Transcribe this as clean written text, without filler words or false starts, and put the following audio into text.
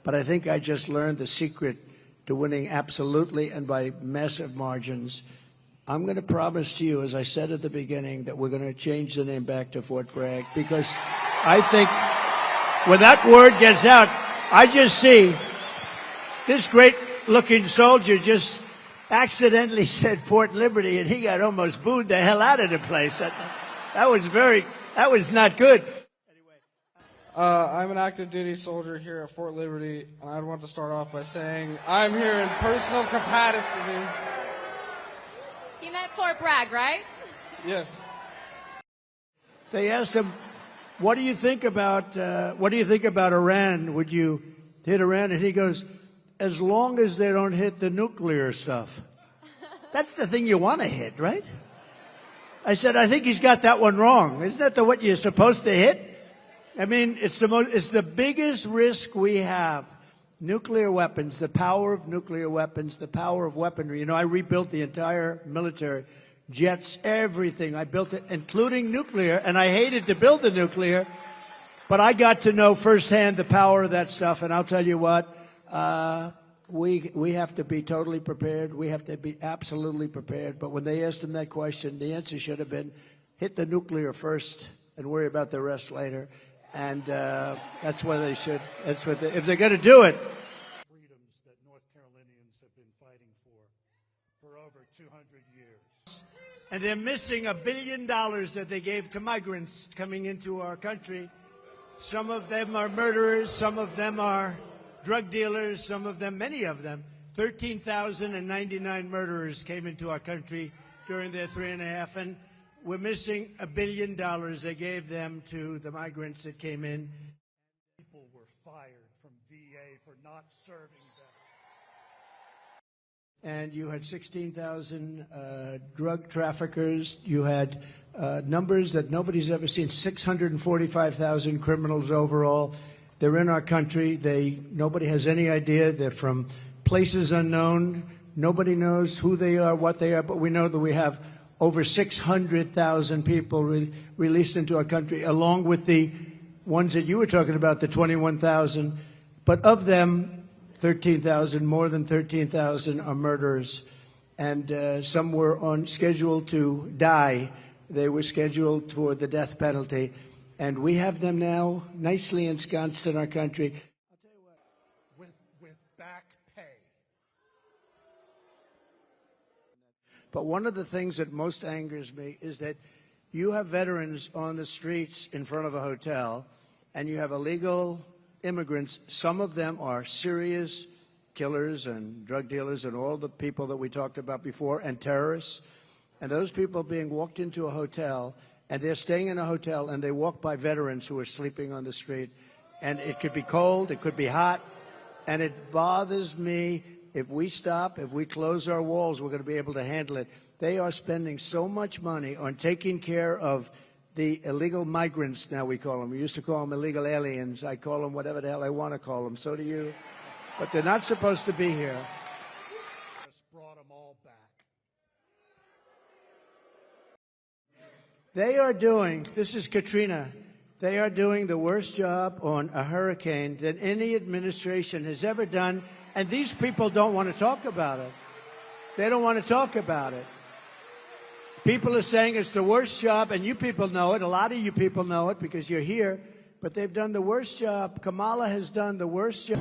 but I think I just learned the secret to winning absolutely and by massive margins. I'm going to promise to you, as I said at the beginning, that we're going to change the name back to Fort Bragg, because I think when that word gets out, I just see this great-looking soldier just accidentally said Fort Liberty, and he got almost booed the hell out of the place. That was not good. I'm an active duty soldier here at Fort Liberty, and I'd want to start off by saying I'm here in personal capacity. You meant Fort Bragg, right? Yes. They asked him, what do you think about Iran? Would you hit Iran? And he goes, as long as they don't hit the nuclear stuff. That's the thing you want to hit, right? I said, I think he's got that one wrong. Isn't that what you're supposed to hit? I mean, it's the biggest risk we have. Nuclear weapons, the power of nuclear weapons, the power of weaponry. You know, I rebuilt the entire military, jets, everything. I built it, including nuclear, and I hated to build the nuclear, but I got to know firsthand the power of that stuff, and I'll tell you what, we have to be totally prepared. We have to be absolutely prepared. But when they asked him that question, the answer should have been, hit the nuclear first and worry about the rest later. And that's what they should. That's what if they're going to do it. Freedoms that North Carolinians have been fighting for over 200 years. And they're missing $1 billion that they gave to migrants coming into our country. Some of them are murderers. Some of them are drug dealers. Some of them, many of them, 13,099 murderers came into our country during their 3.5. And we're missing $1 billion they gave them to the migrants that came in. People were fired from VA for not serving veterans. And you had 16,000 drug traffickers. You had numbers that nobody's ever seen, 645,000 criminals overall. They're in our country. Nobody has any idea. They're from places unknown. Nobody knows who they are, what they are, but we know that we have over 600,000 people released into our country, along with the ones that you were talking about, the 21,000. But of them, 13,000, more than 13,000 are murderers. And some were on schedule to die. They were scheduled for the death penalty. And we have them now nicely ensconced in our country. I'll tell you what, with back pay. But one of the things that most angers me is that you have veterans on the streets in front of a hotel, and you have illegal immigrants. Some of them are serious killers and drug dealers and all the people that we talked about before, and terrorists. And those people being walked into a hotel, and they're staying in a hotel, and they walk by veterans who are sleeping on the street. And it could be cold, it could be hot, and it bothers me. If we stop, if we close our walls, we're going to be able to handle it. They are spending so much money on taking care of the illegal migrants, now we call them. We used to call them illegal aliens. I call them whatever the hell I want to call them. So do you. But they're not supposed to be here. Just brought them all back. They are doing, this is Katrina, they are doing the worst job on a hurricane that any administration has ever done. And these people don't want to talk about it. They don't want to talk about it. People are saying it's the worst job, and you people know it. A lot of you people know it because you're here. But they've done the worst job. Kamala has done the worst job.